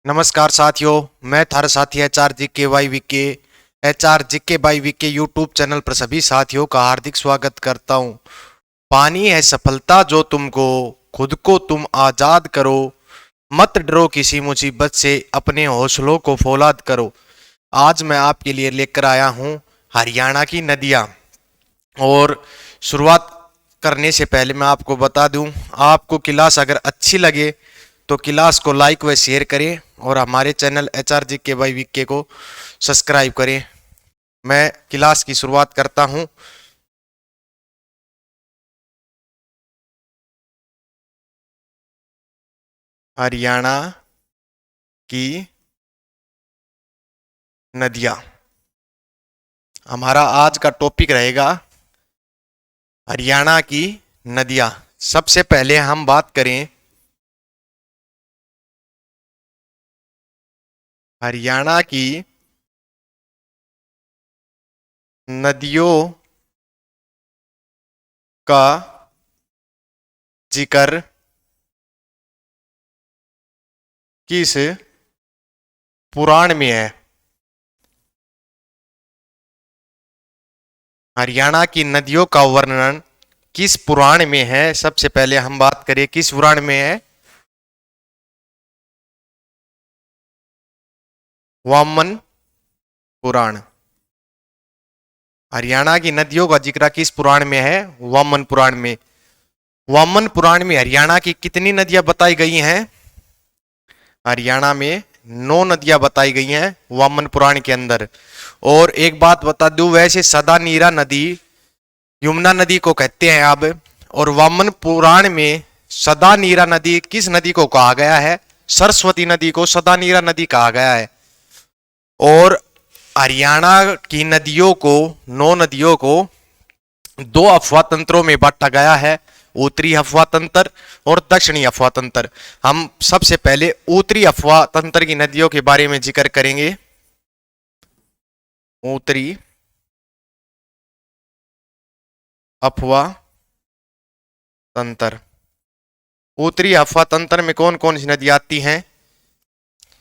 नमस्कार साथियों, मैं थारा साथी एच आर जी के वाई वी के यूट्यूब चैनल पर सभी साथियों का हार्दिक स्वागत करता हूं। पानी है सफलता जो तुमको, खुद को तुम आजाद करो, मत डरो किसी मुसीबत से, अपने हौसलों को फौलाद करो। आज मैं आपके लिए लेकर आया हूं हरियाणा की नदियां। और शुरुआत करने से पहले मैं आपको बता दूं, आपको क्लास अगर अच्छी लगे तो क्लास को लाइक व शेयर करें और हमारे चैनल HRGK को सब्सक्राइब करें। मैं क्लास की शुरुआत करता हूं। हरियाणा की नदियां हमारा आज का टॉपिक रहेगा। हरियाणा की नदियां। सबसे पहले हम बात करें हरियाणा की नदियों का जिक्र किस पुराण में है। हरियाणा की नदियों का वर्णन किस पुराण में है? सबसे पहले हम बात करें किस पुराण में है। वामन पुराण। हरियाणा की नदियों का जिक्र किस पुराण में है? वामन पुराण में। वामन पुराण में हरियाणा की कितनी नदियां बताई गई हैं? हरियाणा में 9 नदियां बताई गई हैं वामन पुराण के अंदर। और एक बात बता दूं, वैसे सदा नीरा नदी यमुना नदी को कहते हैं अब। और वामन पुराण में सदा नीरा नदी किस नदी को कहा गया है? सरस्वती नदी को सदा नीरा नदी कहा गया है। और हरियाणा की नदियों को, 9 नदियों को दो अफवाह तंत्रों में बांटा गया है। उत्तरी अफवाह तंत्र और दक्षिणी अफवाह तंत्र। हम सबसे पहले उत्तरी अफवाह तंत्र की नदियों के बारे में जिक्र करेंगे। उत्तरी अफवाह तंत्र। उत्तरी अफवाह तंत्र में कौन कौन सी नदी आती हैं?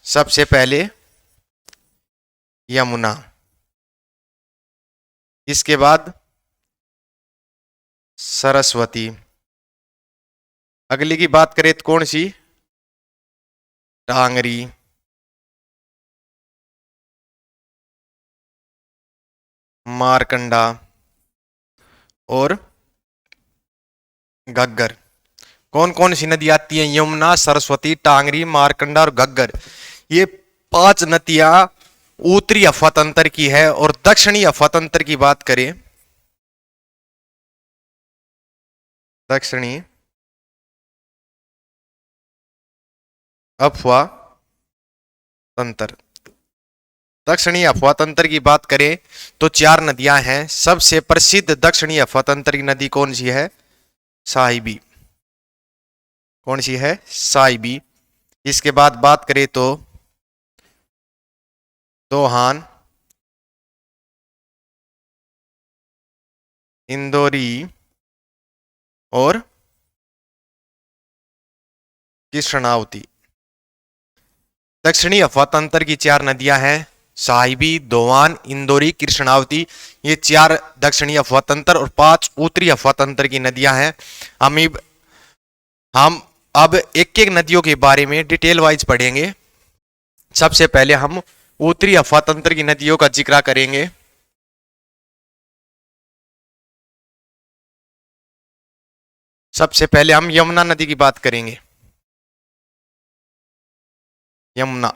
सबसे पहले यमुना, इसके बाद सरस्वती। अगली की बात करें तो कौन सी? टांगरी, मारकंडा और घग्गर। कौन कौन सी नदी आती है? यमुना, सरस्वती, टांगरी, मारकंडा और घग्गर। ये 5 नदियां उत्तरी अफवाह तंत्र की है। और दक्षिणी अफवाह तंत्र की बात करें, दक्षिणी अफवाह तंत्र। दक्षिणी अफवाह तंत्र की बात करें तो 4 नदियां हैं। सबसे प्रसिद्ध दक्षिणी अफवाह तंत्र की नदी कौन सी है? साहिबी। कौन सी है? साहिबी। इसके बाद बात करें तो दोहान, इंदौरी और कृष्णावती। दक्षिणी अफवाह तंत्र की 4 नदियां हैं, साहिबी, दोवान, इंदौरी, कृष्णावती। ये 4 दक्षिणी अफवाह तंत्र और 5 उत्तरी अफवाह तंत्र की नदियां हैं। हम अब एक एक नदियों के बारे में डिटेल वाइज पढ़ेंगे। सबसे पहले हम उत्तरी अफवाह तंत्र की नदियों का जिक्र करेंगे। सबसे पहले हम यमुना नदी की बात करेंगे। यमुना,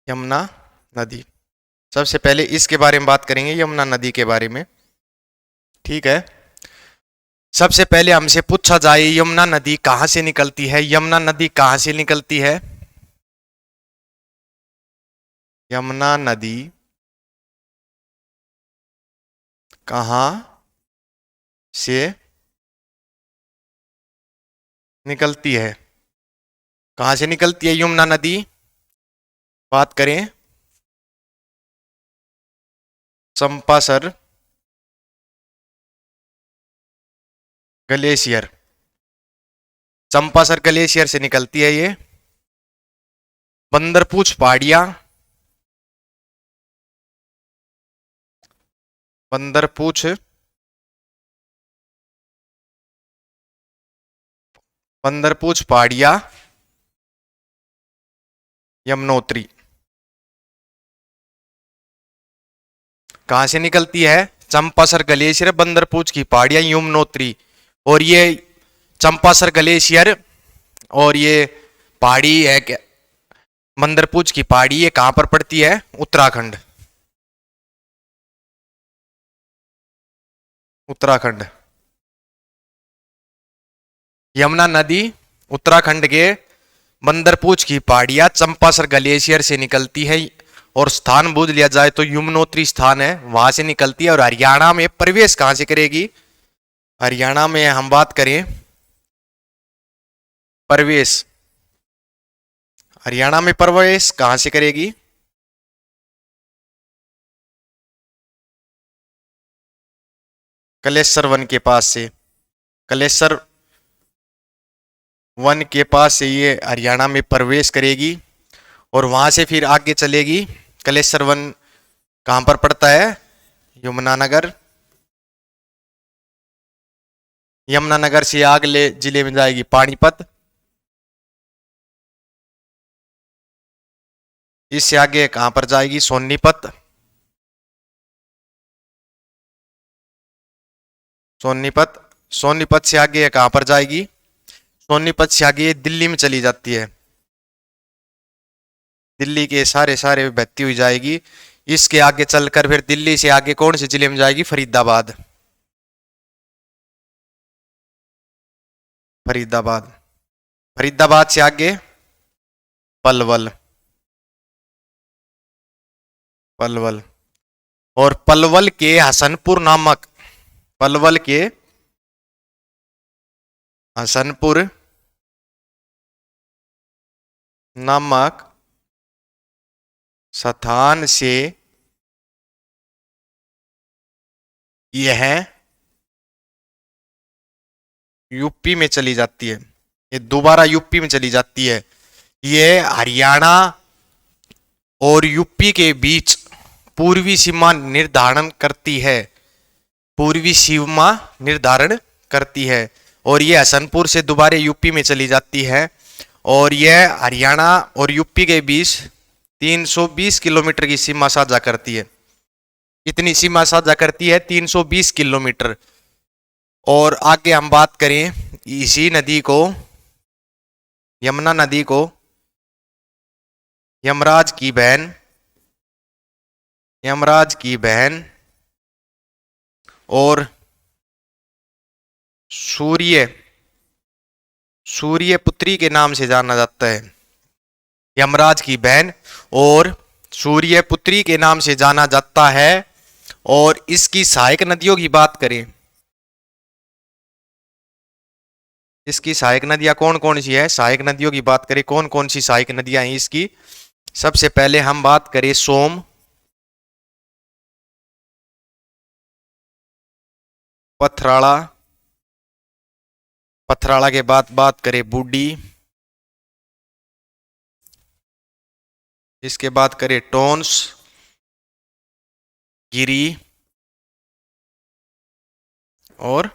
यमुना नदी। सबसे पहले इसके बारे में बात करेंगे, यमुना नदी के बारे में। ठीक है। सबसे पहले हमसे पूछा जाए यमुना नदी कहां से निकलती है? यमुना नदी कहां से निकलती है? यमुना नदी कहां से निकलती है? कहां से निकलती है यमुना नदी? बात करें चंपासर ग्लेशियर। चंपासर ग्लेशियर से निकलती है ये। बंदरपूछ पहाड़ियां, बंदरपूछ बंदरपूछ पहाड़ियां यमुनोत्री कहां से निकलती है? चंपासर ग्लेशियर, बंदरपूछ की पहाड़ियां, यमुनोत्री। और ये चंपासर ग्लेशियर और ये पहाड़ी है क्या, बंदरपूछ की पहाड़ी, ये कहां पर पड़ती है? उत्तराखंड, उत्तराखंड। यमुना नदी उत्तराखंड के बंदरपूछ की पहाड़ियां चंपासर ग्लेशियर से निकलती है, और स्थान बूझ लिया जाए तो यमुनोत्री स्थान है, वहां से निकलती है। और हरियाणा में प्रवेश कहां से करेगी? हरियाणा में हम बात करें प्रवेश, हरियाणा में प्रवेश कहां से करेगी? कलेश्वर वन के पास से, कलेश्वर वन के पास से ये हरियाणा में प्रवेश करेगी, और वहां से फिर आगे चलेगी। कलेश्वर वन कहां पर पड़ता है? यमुनानगर, यमुनानगर से अगले जिले में जाएगी पानीपत, इससे आगे कहां पर जाएगी? सोनीपत, सोनीपत। सोनीपत से आगे कहां पर जाएगी? सोनीपत से आगे दिल्ली में चली जाती है, दिल्ली के सारे सारे बहती हुई जाएगी। इसके आगे चलकर फिर दिल्ली से आगे कौन से जिले में जाएगी? फरीदाबाद, फरीदाबाद। फरीदाबाद से आगे पलवल, पलवल। और पलवल के हसनपुर नामक, पलवल के हसनपुर नामक स्थान से यह यूपी में चली जाती है, ये दोबारा यूपी में चली जाती है। ये हरियाणा और यूपी के बीच पूर्वी सीमा निर्धारण करती है, पूर्वी सीमा निर्धारण करती है। और ये हसनपुर से दोबारा यूपी में चली जाती है, और यह हरियाणा और यूपी के बीच 320 किलोमीटर की सीमा साझा करती है। इतनी सीमा साझा करती है, 320 किलोमीटर। और आगे हम बात करें इसी नदी को, यमुना नदी को यमराज की बहन, यमराज की बहन और सूर्य, सूर्य पुत्री के नाम से जाना जाता है। यमराज की बहन और सूर्य पुत्री के नाम से जाना जाता है। और इसकी सहायक नदियों की बात करें, इसकी सहायक नदियां कौन कौन सी है? सहायक नदियों की बात करें, कौन कौन सी सहायक नदियां हैं इसकी? सबसे पहले हम बात करें सोम, पथराड़ा, पथराड़ा के बाद बात करें बूढ़ी, इसके बाद करें टोंस, गिरी और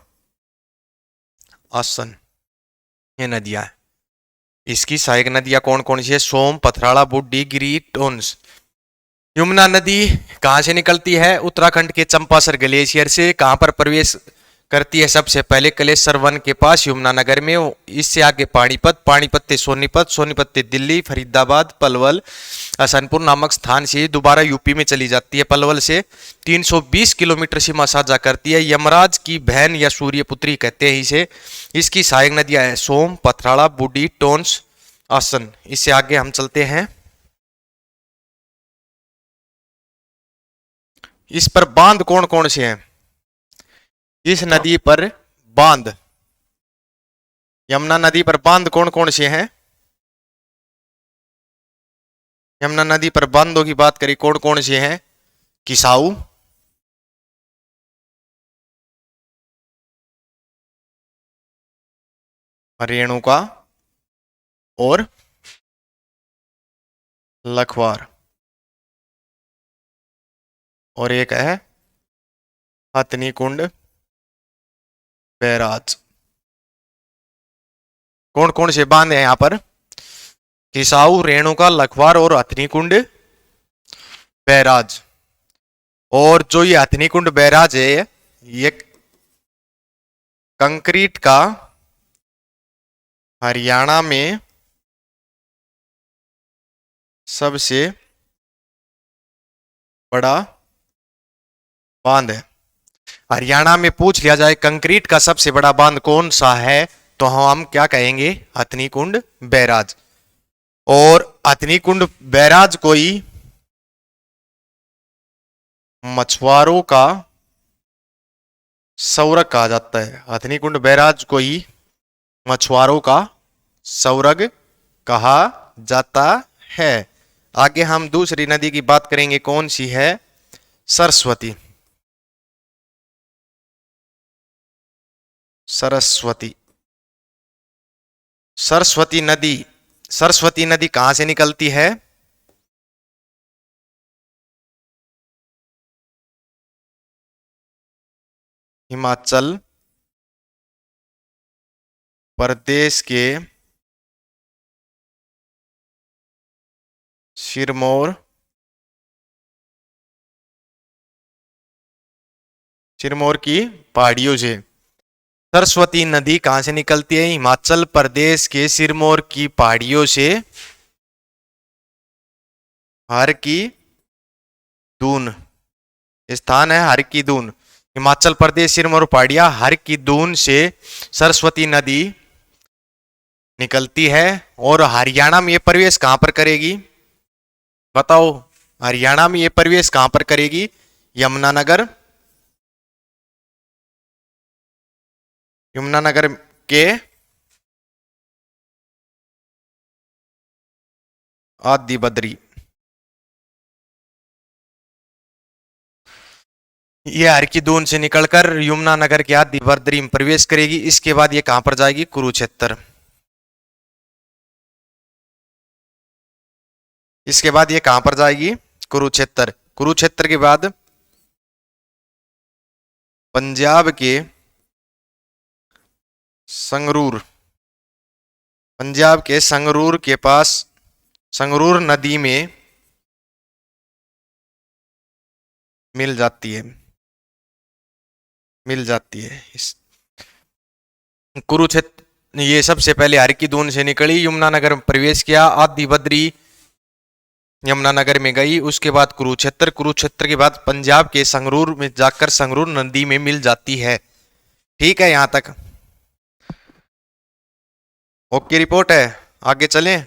आसन, ये नदियां हैं। इसकी सहायक नदियां कौन कौन सी है? सोम, पथराड़ा, बूढ़ी, गिरी, टोंस। यमुना नदी कहां से निकलती है? उत्तराखंड के चंपासर ग्लेशियर से। कहां पर प्रवेश करती है? सबसे पहले कलेश्वर वन के पास यमुनानगर में, इससे आगे पानीपत, पानीपत से सोनीपत, सोनीपत से दिल्ली, फरीदाबाद, पलवल, हसनपुर नामक स्थान से दोबारा यूपी में चली जाती है। पलवल से 320 किलोमीटर सीमा साझा करती है। यमराज की बहन या सूर्यपुत्री कहते हैं इसे। इसकी सहायक नदियां हैं सोम, पथराड़ा, बूढ़ी, टोंस, आसन। इससे आगे हम चलते हैं। इस पर बांध कौन कौन से हैं? इस नदी पर बांध, यमुना नदी पर बांध कौन कौन से हैं? यमुना नदी पर बांधों की बात करें, कौन कौन से हैं? किसाऊ, रेणुका और लखवार, और एक है हथनी कुंड बैराज। कौन कौन से बांध है यहां पर? किसाऊ, रेणुका, लखवार और हथनी कुंड बैराज। और जो ये हथनी कुंड बैराज है, ये कंक्रीट का हरियाणा में सबसे बड़ा बांध है। हरियाणा में पूछ लिया जाए कंक्रीट का सबसे बड़ा बांध कौन सा है, तो हम क्या कहेंगे? हथनी कुंड बैराज। और हथनी कुंड बैराज को ही मछुआरों का सौरग कहा जाता है। हथनी कुंड बैराज को ही मछुआरों का सौरग कहा जाता है। आगे हम दूसरी नदी की बात करेंगे, कौन सी है? सरस्वती। सरस्वती, सरस्वती नदी, सरस्वती नदी कहां से निकलती है? हिमाचल प्रदेश के सिरमौर, सिरमौर की पहाड़ियों से। सरस्वती नदी कहां से निकलती है? हिमाचल प्रदेश के सिरमौर की पहाड़ियों से। हर की दून स्थान है, हर की दून। हिमाचल प्रदेश सिरमौर पहाड़ियां, हर की दून से सरस्वती नदी निकलती है। और हरियाणा में ये प्रवेश कहां पर करेगी? बताओ, हरियाणा में ये प्रवेश कहां पर करेगी? यमुनानगर, यमुनानगर के आदि बद्री। ये हर की दून से निकलकर यमुनानगर के आदि बद्री में प्रवेश करेगी। इसके बाद ये कहां पर जाएगी? कुरुक्षेत्र। इसके बाद ये कहां पर जाएगी? कुरुक्षेत्र। कुरुक्षेत्र के बाद पंजाब के संगरूर, पंजाब के संगरूर के पास संगरूर नदी में मिल जाती है, मिल जाती है। इस कुरुक्षेत्र, ये सबसे पहले हर की दून से निकली, यमुनानगर में प्रवेश किया, आदि बद्री यमुनानगर में गई, उसके बाद कुरुक्षेत्र, कुरुक्षेत्र के बाद पंजाब के संगरूर में जाकर संगरूर नदी में मिल जाती है। ठीक है, यहां तक ओके रिपोर्ट है। आगे चलें।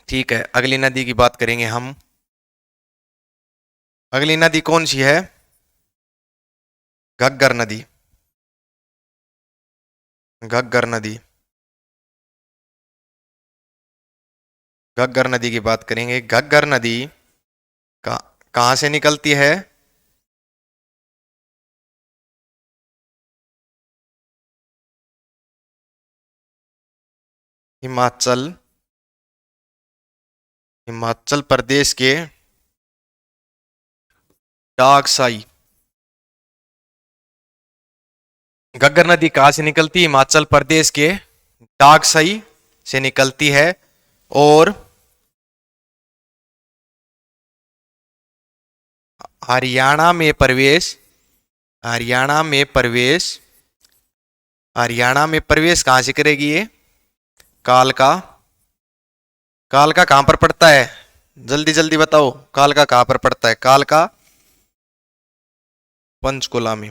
ठीक है, अगली नदी की बात करेंगे हम। अगली नदी कौन सी है? घग्गर नदी, घग्गर नदी। घग्गर नदी की बात करेंगे। घग्गर नदी का कहां से निकलती है? हिमाचल, हिमाचल प्रदेश के डागसाई। घग्गर नदी कहां से निकलती है? हिमाचल प्रदेश के डागसाई से निकलती है। और हरियाणा में प्रवेश, हरियाणा में प्रवेश, हरियाणा में प्रवेश कहां से करेगी ये? कालका। कालका कहां पर पड़ता है? जल्दी जल्दी बताओ, कालका कहां पर पड़ता है? कालका पंचकुला में।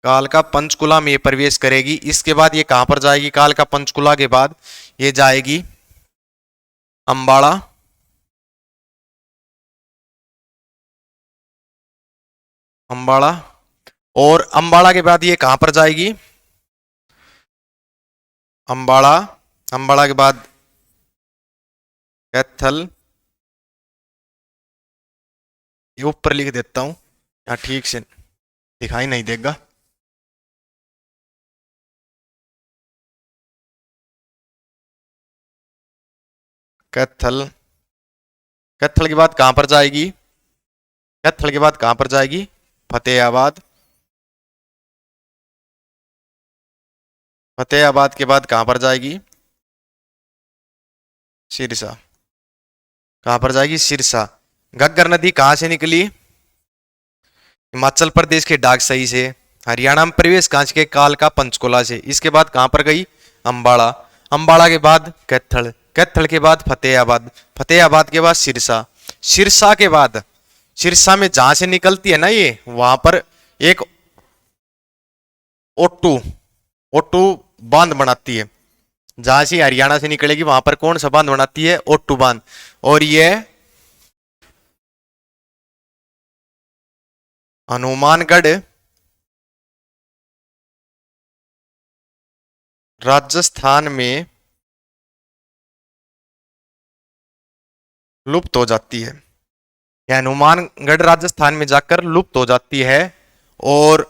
कालका पंचकुला में ये प्रवेश करेगी। इसके बाद ये कहां पर जाएगी? कालका पंचकुला के बाद ये जाएगी अंबाड़ा, अंबाड़ा। और अंबाड़ा के बाद ये कहां पर जाएगी? अंबाड़ा, अंबाड़ा के बाद कैथल। ये ऊपर लिख देता हूं, यहाँ ठीक से दिखाई नहीं देगा। कैथल। कैथल के बाद कहां पर जाएगी? कैथल के बाद कहां पर जाएगी? फतेहाबाद। फतेहाबाद के बाद कहां पर जाएगी? सिरसा। कहां पर जाएगी? सिरसा। घग्गर नदी कहां से निकली? हिमाचल प्रदेश के डाकसई से। हरियाणा में प्रवेश कांच के काल का पंचकुला से। इसके बाद कहां पर गई? अंबाला। अंबाला के बाद कैथल। कैथल के बाद फतेहाबाद। फतेहाबाद के बाद सिरसा। सिरसा के बाद, सिरसा में जहां से निकलती है ना ये, वहां पर एक ओट्टू, ओट्टू बांध बनाती है। जहां से हरियाणा से निकलेगी वहां पर कौन सा बांध बनाती है? ओट्टू बांध। और ये हनुमानगढ़ राजस्थान में लुप्त हो जाती है। यह हनुमानगढ़ राजस्थान में जाकर लुप्त हो जाती है। और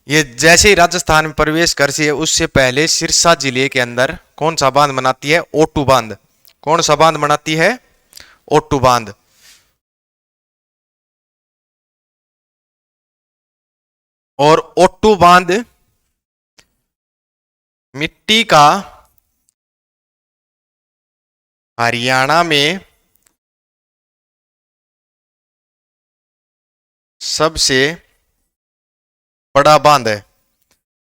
ये जैसे ही राजस्थान में प्रवेश करती है उससे पहले सिरसा जिले के अंदर कौन सा बांध बनाती है? ओट्टू बांध। कौन सा बांध बनाती है? ओट्टू बांध। और ओट्टू बांध मिट्टी का हरियाणा में सबसे बड़ा बांध है।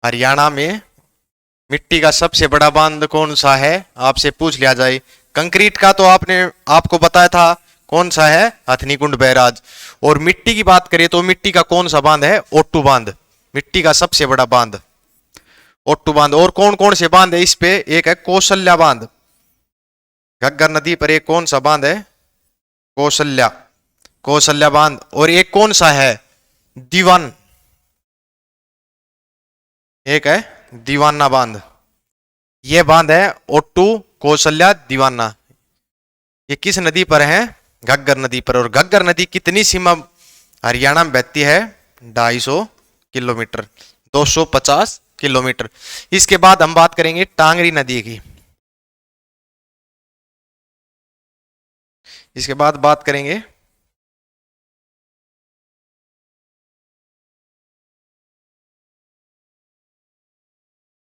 हरियाणा में मिट्टी का सबसे बड़ा बांध कौन सा है? आपसे पूछ लिया जाए। कंक्रीट का तो आपने आपको बताया था, कौन सा है? हथनीकुंड बैराज। और मिट्टी की बात करें तो मिट्टी का कौन सा बांध है? ओट्टू बांध। मिट्टी का सबसे बड़ा बांध ओट्टू बांध। और कौन कौन से बांध है इस पे? एक है कौशल्या बांध। घग्गर नदी पर एक कौन सा बांध है? कौशल्या। कौशल्या बांध। और एक कौन सा है? दीवान। एक है दीवाना बांध। यह बांध है ओट्टू, कौशल्या, दीवाना। ये किस नदी पर है? घग्गर नदी पर। और घग्गर नदी कितनी सीमा हरियाणा में बहती है? 250 किलोमीटर, 250 किलोमीटर। इसके बाद हम बात करेंगे टांगरी नदी की। इसके बाद बात करेंगे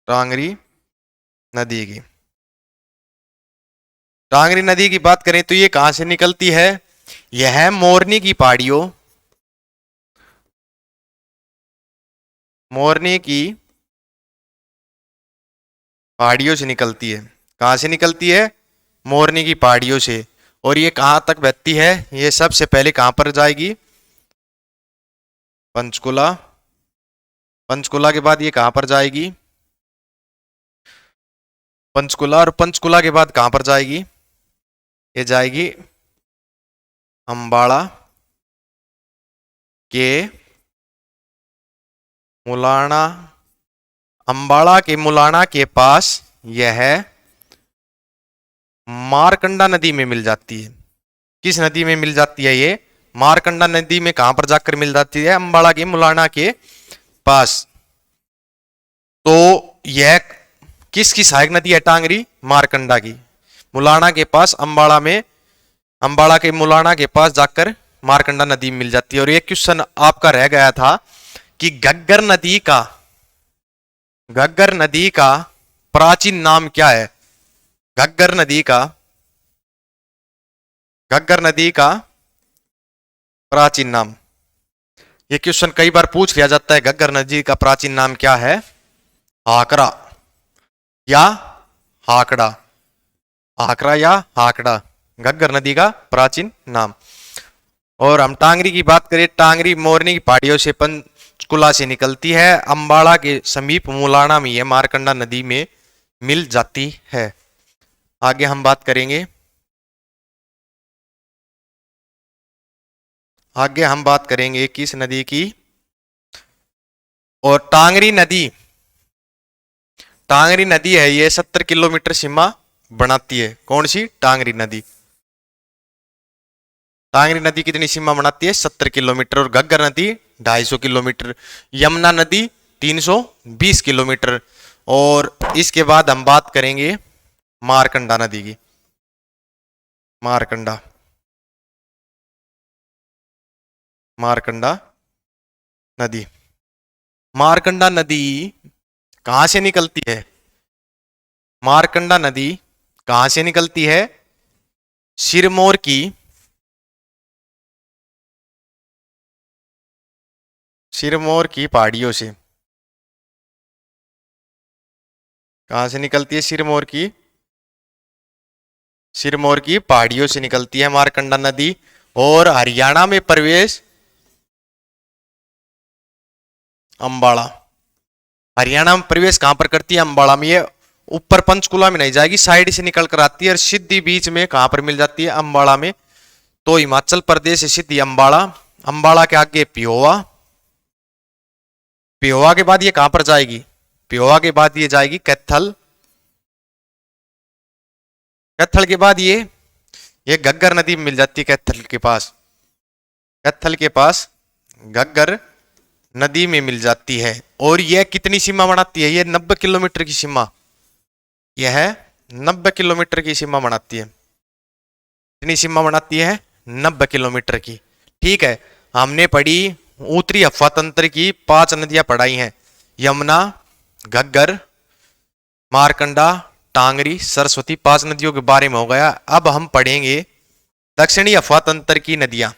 टांगरी नदी की। टांगरी नदी की बात करें तो ये कहां से निकलती है? यह मोरनी की पहाड़ियों, मोरनी की पहाड़ियों से निकलती है। कहां से निकलती है? मोरनी की पहाड़ियों से। और ये कहां तक बहती है? ये सबसे पहले कहां पर जाएगी? पंचकुला। पंचकुला के बाद ये कहां पर जाएगी? पंचकुला। और पंचकुला के बाद कहां पर जाएगी? ये जाएगी अंबाला के मुलाना। अंबाला के मुलाना के पास यह मारकंडा नदी में मिल जाती है। किस नदी में मिल जाती है ये? मारकंडा नदी में। कहां पर जाकर मिल जाती है? अंबाला के मुलाना के पास। तो यह किसकी सहायक नदी है? टांगरी मारकंडा की। मुलाना के पास, अंबाला में, अंबाला के मुलाना के पास जाकर मारकंडा नदी मिल जाती है। और एक क्वेश्चन आपका रह गया था कि घग्गर नदी का, घग्गर नदी का प्राचीन नाम क्या है? घग्गर नदी का, घग्गर नदी का प्राचीन नाम। ये क्वेश्चन कई बार पूछ लिया जाता है। घग्गर नदी का प्राचीन नाम क्या है? हाकरा या हाकड़ा। हाकरा या हाकड़ा, घग्गर नदी का प्राचीन नाम। और हम टांगरी की बात करें, टांगरी मोरनी की पहाड़ियों से पंचकुला से निकलती है। अंबाला के समीप मुलाना में यह मारकंडा नदी में मिल जाती है। आगे हम बात करेंगे, आगे हम बात करेंगे किस नदी की? और टांगरी नदी, टांगरी नदी है ये 70 किलोमीटर सीमा बनाती है। कौन सी? टांगरी नदी। टांगरी नदी कितनी सीमा बनाती है? 70 किलोमीटर। और घग्गर नदी 250 किलोमीटर। यमुना नदी 320 किलोमीटर। और इसके बाद हम बात करेंगे मारकंडा नदी की। मारकंडा, मारकंडा नदी। मारकंडा नदी कहां से निकलती है? मारकंडा नदी कहां से निकलती है? सिरमौर की, सिरमौर की पहाड़ियों से। कहां से निकलती है? सिरमौर की, सिरमौर की पहाड़ियों से निकलती है मारकंडा नदी। और हरियाणा में प्रवेश अंबाला, हरियाणा में प्रवेश कहां पर करती है? अंबाला में। ये ऊपर पंचकुला में नहीं जाएगी, साइड से निकल कर आती है और सीधी बीच में कहां पर मिल जाती है? अंबाला में। तो हिमाचल प्रदेश से सीधी अंबाला, अंबाला के आगे पिहोवा, पिहोवा के बाद ये कहां पर जाएगी? पिहोवा के बाद ये जाएगी कैथल, कैथल के बाद ये घग्गर नदी मिल जाती है कैथल के पास, कैथल के पास घग्गर नदी में मिल जाती है। और यह कितनी सीमा बनाती है? ये 90 किलोमीटर की सीमा, यह 90 किलोमीटर की सीमा बनाती है। कितनी सीमा बनाती है? 90 किलोमीटर की। ठीक है, हमने पढ़ी उत्तरी अफवाह तंत्र की 5 नदियां पढ़ाई हैं, यमुना, घग्गर, मारकंडा, टांगरी, सरस्वती। 5 नदियों के बारे में हो गया। अब हम पढ़ेंगे दक्षिणी अफवाह तंत्र की नदियां।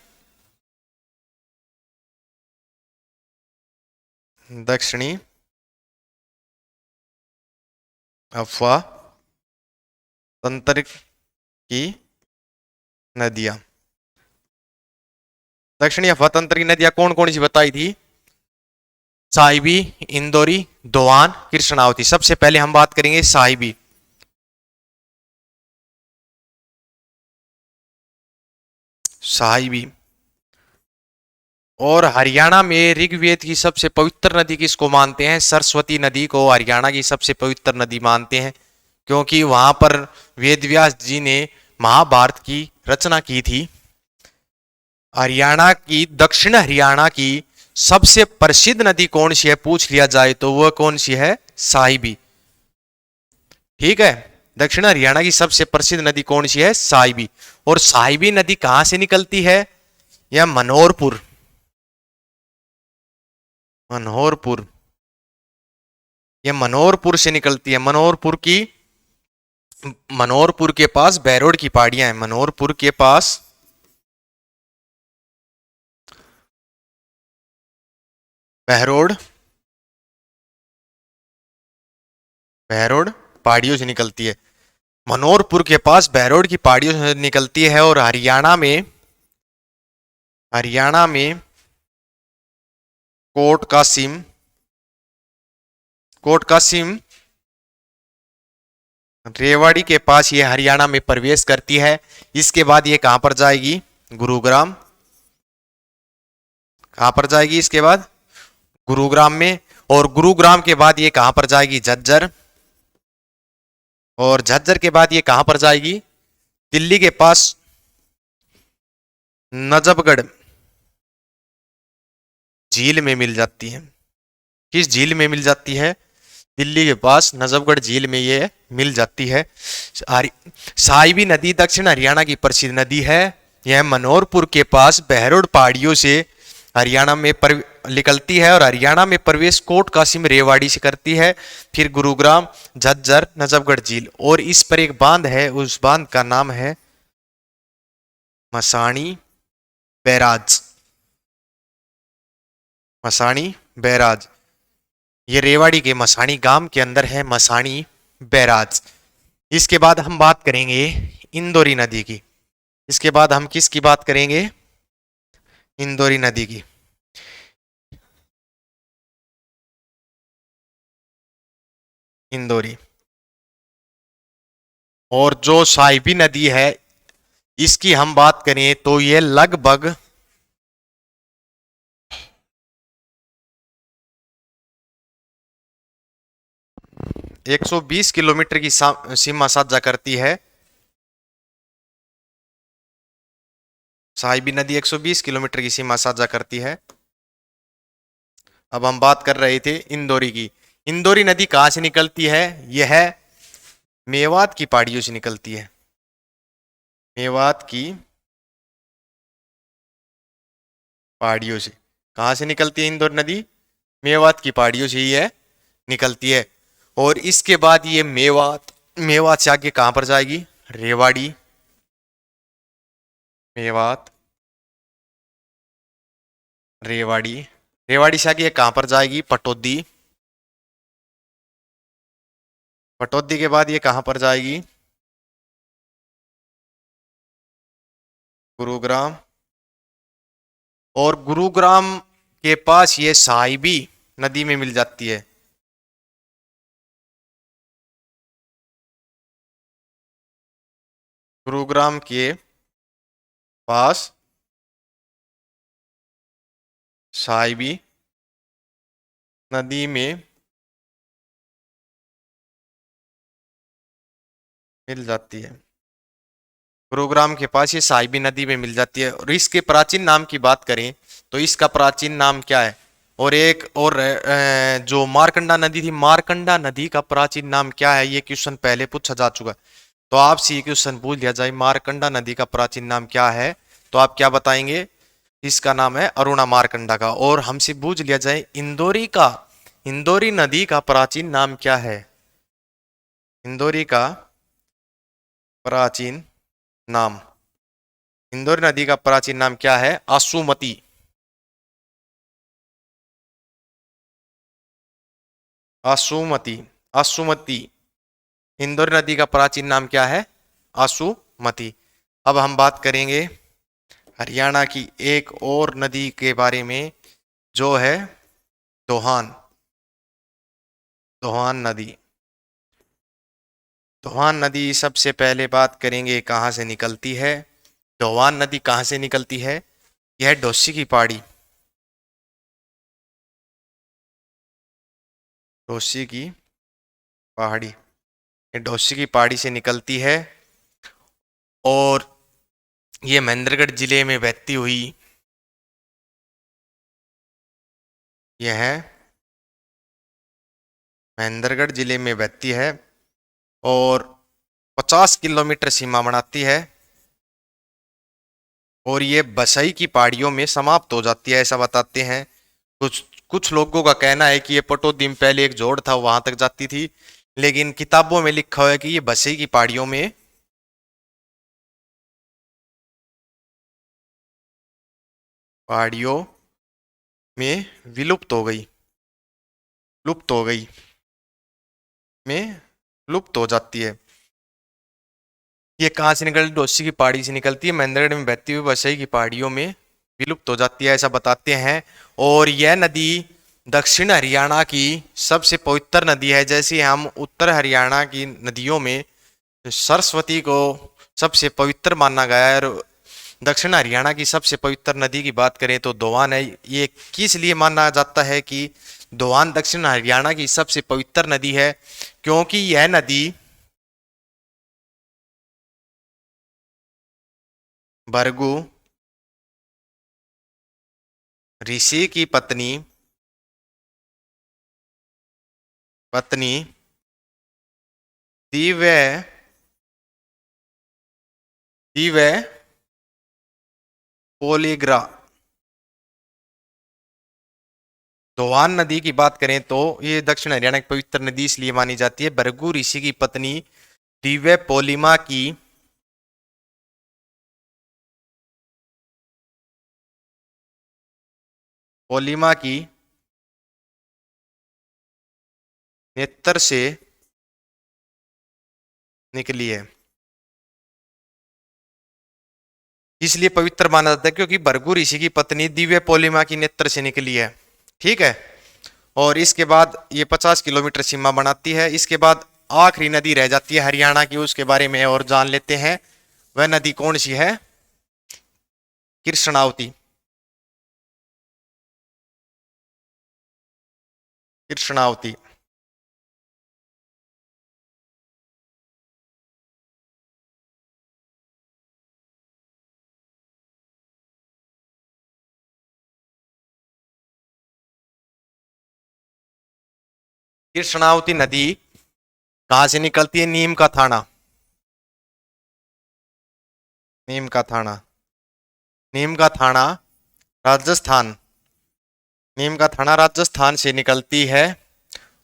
दक्षिणी अफवाह तंत्र की नदियां। दक्षिणी अफवाह तंत्र की नदियां कौन कौन सी बताई थी? साहिबी, इंदौरी, दोआन, कृष्णावती। सबसे पहले हम बात करेंगे साहिबी। साहिबी। और हरियाणा में ऋग्वेद की सबसे पवित्र नदी किसको मानते हैं? सरस्वती नदी को हरियाणा की सबसे पवित्र नदी मानते हैं, क्योंकि वहां पर वेदव्यास जी ने महाभारत की रचना की थी। हरियाणा की, दक्षिण हरियाणा की सबसे प्रसिद्ध नदी कौन सी है पूछ लिया जाए तो वह कौन सी है? साहिबी। ठीक है, दक्षिण हरियाणा की सबसे प्रसिद्ध नदी कौन सी है? साहिबी। और साहिबी नदी कहां से निकलती है? यह मनोहरपुर, मनोहरपुर, यह मनोहरपुर से निकलती है। मनोहरपुर की, मनोहरपुर के पास बैरोड की पहाड़ियां हैं, मनोहरपुर के पास बहरोड, बहरोड पहाड़ियों से निकलती है। मनोहरपुर के पास बहरोड की पहाड़ियों से निकलती है। और हरियाणा में, हरियाणा में कोट कासिम, कोट कासिम रेवाड़ी के पास ये हरियाणा में प्रवेश करती है। इसके बाद ये कहां पर जाएगी? गुरुग्राम। कहां पर जाएगी इसके बाद? गुरुग्राम में। और गुरुग्राम के बाद ये कहां पर जाएगी? झज्जर। और झज्जर के बाद ये कहां पर जाएगी? दिल्ली के पास नजफगढ़ झील में मिल जाती है। किस झील में मिल जाती है? दिल्ली के पास नजफगढ़ झील में ये मिल जाती है। साहिबी नदी दक्षिण हरियाणा की प्रसिद्ध नदी है। यह मनोहरपुर के पास बहरोड पहाड़ियों से हरियाणा में निकलती है और हरियाणा में प्रवेश कोट कासिम रेवाड़ी से करती है, फिर गुरुग्राम, झज्जर, नजफगढ़ झील। और इस पर एक बांध है, उस बांध का नाम है मसाणी बैराज, मसाणी बैराज। ये रेवाड़ी के मसाणी गांव के अंदर है मसाणी बैराज। इसके बाद हम बात करेंगे इंदौरी नदी की। इसके बाद हम किसकी बात करेंगे? इंदौरी नदी की। इंदौरी। और जो साहिबी नदी है इसकी हम बात करें तो ये लगभग 120 किलोमीटर की सीमा साझा करती है। साहिबी नदी 120 किलोमीटर की सीमा साझा करती है। अब हम बात कर रहे थे इंदौरी की। इंदौरी नदी कहां से निकलती है? यह मेवात की पहाड़ियों से निकलती है। मेवात की पहाड़ियों से। कहाँ से निकलती है इंदौर नदी? मेवात की पहाड़ियों से ही है, निकलती है। और इसके बाद ये मेवात, मेवात से आगे कहां पर जाएगी? रेवाड़ी। मेवात, रेवाड़ी, रेवाड़ी से आगे ये कहां पर जाएगी? पटौदी। पटौदी के बाद ये कहां पर जाएगी? गुरुग्राम। और गुरुग्राम के पास ये साहिबी नदी में मिल जाती है। गुरुग्राम के पास साहिबी नदी में मिल जाती है। गुरुग्राम के पास ये साहिबी नदी में मिल जाती है। और इसके प्राचीन नाम की बात करें तो इसका प्राचीन नाम क्या है? और एक और जो मारकंडा नदी थी, मारकंडा नदी का प्राचीन नाम क्या है? ये क्वेश्चन पहले पूछा जा चुका है। तो आपसे ये क्वेश्चन पूछ लिया जाए, मारकंडा नदी का प्राचीन नाम क्या है, तो आप क्या बताएंगे? इसका नाम है अरुणा मारकंडा का। और हमसे पूछ लिया जाए इंदौरी का, इंदौरी नदी का प्राचीन नाम क्या है? इंदौरी का प्राचीन नाम, इंदौर नदी का प्राचीन नाम क्या है? आसुमती। आसुमती, आसुमती। इंदौर नदी का प्राचीन नाम क्या है? आसुमती। अब हम बात करेंगे हरियाणा की एक और नदी के बारे में, जो है दोहान, दोहान नदी। दोहान नदी सबसे पहले बात करेंगे कहाँ से निकलती है। दोहान नदी कहाँ से निकलती है? यह डोसी की पहाड़ी, डोसी की पहाड़ी, ये डोसी की पहाड़ी से निकलती है। और ये महेंद्रगढ़ जिले में बहती हुई, यह महेंद्रगढ़ जिले में बहती है और 50 किलोमीटर सीमा बनाती है। और ये बसई की पहाड़ियों में समाप्त हो जाती है, ऐसा बताते हैं। कुछ कुछ लोगों का कहना है कि ये पटौदी में पहले एक जोड़ था, वहां तक जाती थी, लेकिन किताबों में लिखा हुआ है कि ये बसई की पहाड़ियों में, पहाड़ियों में विलुप्त हो गई, लुप्त हो गई, में लुप्त हो जाती है। ये कहाँ से निकलती? डोसी की पहाड़ी से निकलती है, महेंद्रगढ़ में बहती हुई बसई की पहाड़ियों में विलुप्त हो जाती है, ऐसा बताते हैं। और यह नदी दक्षिण हरियाणा की सबसे पवित्र नदी है। जैसे हम उत्तर हरियाणा की नदियों में सरस्वती को सबसे पवित्र माना गया है, और दक्षिण हरियाणा की सबसे पवित्र नदी की बात करें तो दोवान है। ये किस लिए माना जाता है कि दोवान दक्षिण हरियाणा की सबसे पवित्र नदी है? क्योंकि यह नदी भृगु ऋषि की पत्नी, पत्नी दिव्य, दिव्य पोलिग्रा, दोवान नदी की बात करें तो ये दक्षिण हरियाणा की पवित्र नदी इसलिए मानी जाती है, भृगु ऋषि की पत्नी दिव्य पोलिमा की, पोलिमा की नेत्र से निकली है। इसलिए पवित्र माना जाता है क्योंकि भृगु ऋषि की पत्नी दिव्य पोलिमा की नेत्र से निकली है। ठीक है। और इसके बाद ये 50 किलोमीटर सीमा बनाती है। इसके बाद आखिरी नदी रह जाती है हरियाणा की, उसके बारे में और जान लेते हैं। वह नदी कौन सी है? कृष्णावती, कृष्णावती। कृष्णावती नदी कहां से निकलती है? नीम का थाना, नीम का थाना, नीम का थाना राजस्थान, नीम का थाना राजस्थान से निकलती है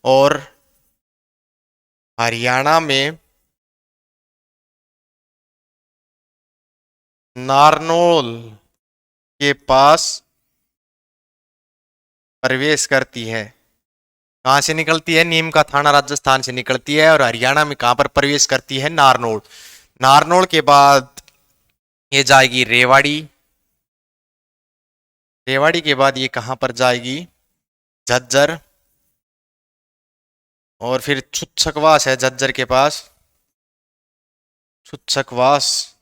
और हरियाणा में नारनौल के पास प्रवेश करती है। कहाँ से निकलती है? नीम का थाना राजस्थान से निकलती है और हरियाणा में कहाँ पर प्रवेश करती है? नारनौल। नारनौल के बाद ये जाएगी रेवाड़ी, रेवाड़ी के बाद ये कहाँ पर जाएगी? झज्जर, और फिर छुच्छकवास है झज्जर के पास, छुच्छकवास,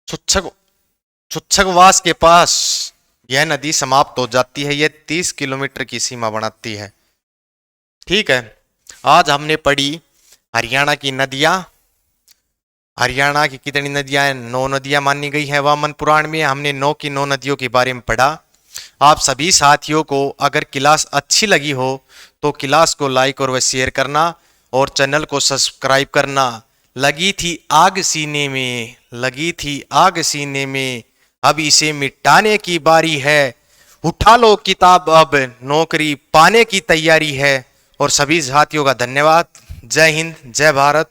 छुच्छक छुच्छकवास के पास यह नदी समाप्त हो जाती है। यह 30 किलोमीटर की सीमा बनाती है। ठीक है, आज हमने पढ़ी हरियाणा की नदियां। हरियाणा की कितनी नदियां हैं? 9 नदियां मानी गई है वामन पुराण में। हमने 9 की 9 नदियों के बारे में पढ़ा। आप सभी साथियों को अगर क्लास अच्छी लगी हो तो क्लास को लाइक और व शेयर करना और चैनल को सब्सक्राइब करना। लगी थी आग सीने में, लगी थी आग सीने में, अब इसे मिटाने की बारी है। उठा लो किताब, अब नौकरी पाने की तैयारी है। और सभी साथियों का धन्यवाद। जय हिंद, जय भारत।